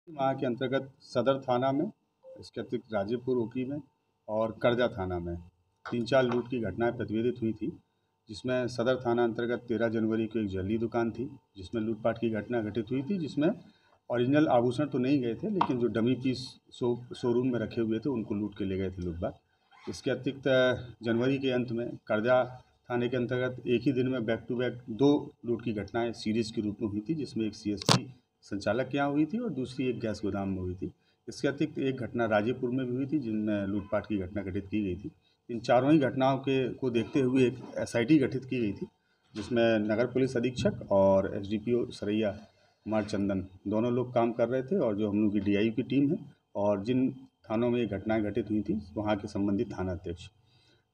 वहाँ के अंतर्गत सदर थाना में, इसके अतिरिक्त राजेपुर ओपी में और करजा थाना में 3-4 लूट की घटनाएं प्रतिवेदित हुई थी, जिसमें सदर थाना अंतर्गत 13 जनवरी को एक ज्वेलरी दुकान थी जिसमें लूटपाट की घटना घटित हुई थी, जिसमें ओरिजिनल आभूषण तो नहीं गए थे, लेकिन जो डमी पीस शोरूम में रखे हुए थे उनको लूट के ले गए थे लूटपाट। इसके अतिरिक्त जनवरी के अंत में करजा थाने के अंतर्गत एक ही दिन में बैक टू बैक 2 लूट की घटनाएं सीरीज के रूप में हुई थी, जिसमें एक सीएसपी संचालक के यहाँ हुई थी और दूसरी एक गैस गोदाम में हुई थी। इसके अतिरिक्त एक घटना राजेपुर में भी हुई थी, जिनमें लूटपाट की घटना घटित की गई थी। इन चारों ही घटनाओं को देखते हुए एक एसआईटी गठित की गई थी, जिसमें नगर पुलिस अधीक्षक और एसडीपीओ सरैया कुमार चंदन दोनों लोग काम कर रहे थे, और जो हम लोग की डीआईयू की टीम है और जिन थानों में ये घटनाएं घटित हुई थी वहाँ के संबंधित थाना अध्यक्ष।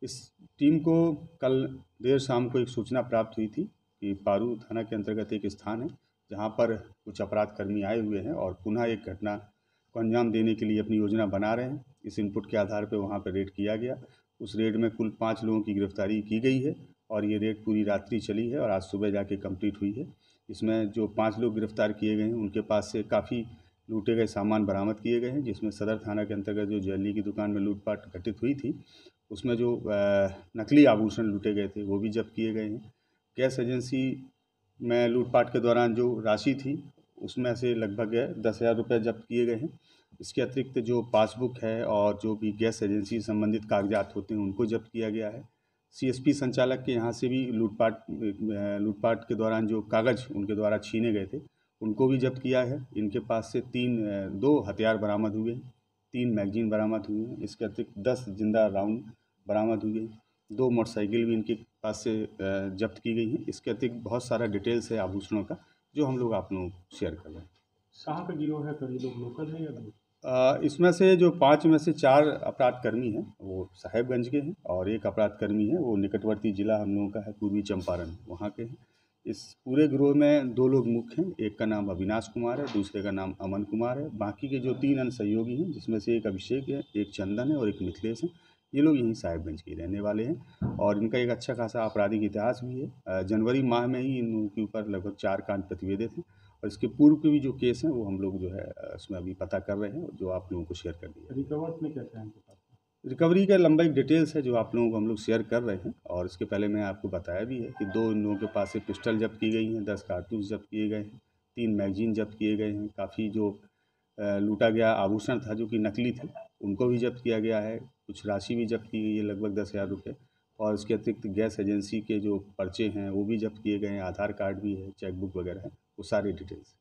इस टीम को कल देर शाम को एक सूचना प्राप्त हुई थी कि पारू थाना के अंतर्गत एक स्थान है जहाँ पर कुछ अपराध कर्मी आए हुए हैं और पुनः एक घटना को अंजाम देने के लिए अपनी योजना बना रहे हैं। इस इनपुट के आधार पर वहाँ पर रेड किया गया। उस रेड में कुल 5 लोगों की गिरफ्तारी की गई है और ये रेड पूरी रात्रि चली है और आज सुबह जाके कंप्लीट हुई है। इसमें जो 5 लोग गिरफ्तार किए गए हैं उनके पास से काफ़ी लूटे गए सामान बरामद किए गए हैं, जिसमें सदर थाना के अंतर्गत जो ज्वेलरी की दुकान में लूटपाट घटित हुई थी उसमें जो नकली आभूषण लूटे गए थे वो भी जब्त किए गए हैं। गैस एजेंसी में लूटपाट के दौरान जो राशि थी उसमें से लगभग 10,000 रुपये जब्त किए गए हैं। इसके अतिरिक्त जो पासबुक है और जो भी गैस एजेंसी संबंधित कागजात होते हैं उनको जब्त किया गया है। सीएसपी संचालक के यहाँ से भी लूटपाट के दौरान जो कागज़ उनके द्वारा छीने गए थे उनको भी जब्त किया है। इनके पास से 2 हथियार बरामद हुए हैं, 3 मैगजीन बरामद हुए हैं। इसके अतिरिक्त 10 जिंदा राउंड बरामद हुए हैं। 2 मोटरसाइकिल भी इनके पास से जब्त की गई हैं। इसके अतिरिक्त बहुत सारा डिटेल्स है आभूषणों का जो हम लोग आप लोगों को शेयर कर रहे हैं। कहाँ का गिरोह है? कई लोग लोकल हैं या दूर? इसमें से जो 5 में से 4 अपराध कर्मी हैं वो साहेबगंज के हैं और एक अपराध कर्मी है वो निकटवर्ती जिला हम लोगों का है पूर्वी चंपारण, वहाँ के हैं। इस पूरे गिरोह में 2 लोग मुख्य हैं, एक का नाम अविनाश कुमार है, दूसरे का नाम अमन कुमार है। बाकी के जो 3 अन्य सहयोगी हैं जिसमें से एक अभिषेक है, एक चंदन है और एक मिथिलेश है, ये लोग यहीं साहेबगंज के रहने वाले हैं और इनका एक अच्छा खासा आपराधिक इतिहास भी है। जनवरी माह में ही इन लोगों के ऊपर लगभग 4 कांड प्रतिवेदित हैं और इसके पूर्व के भी जो केस हैं वो हम लोग जो है उसमें अभी पता कर रहे हैं, जो आप लोगों को शेयर कर दिया। रिकवर्ड में क्या-क्या है इनके पास? रिकवरी का लंबा एक डिटेल्स है जो आप लोगों को हम लोग शेयर कर रहे हैं और इसके पहले मैं आपको बताया भी है कि 2 इन लोगों के पास से पिस्टल जब्त की गई हैं, 10 कारतूस जब्त किए गए हैं, 3 मैगजीन जब्त किए गए हैं। काफ़ी जो लूटा गया आभूषण था जो कि नकली थे उनको भी जब्त किया गया है। कुछ राशि भी जब्त की गई है लगभग 10,000 रुपये और इसके अतिरिक्त गैस एजेंसी के जो पर्चे हैं वो भी जब्त किए गए हैं, आधार कार्ड भी है, चेकबुक वगैरह है, वो सारी डिटेल्स।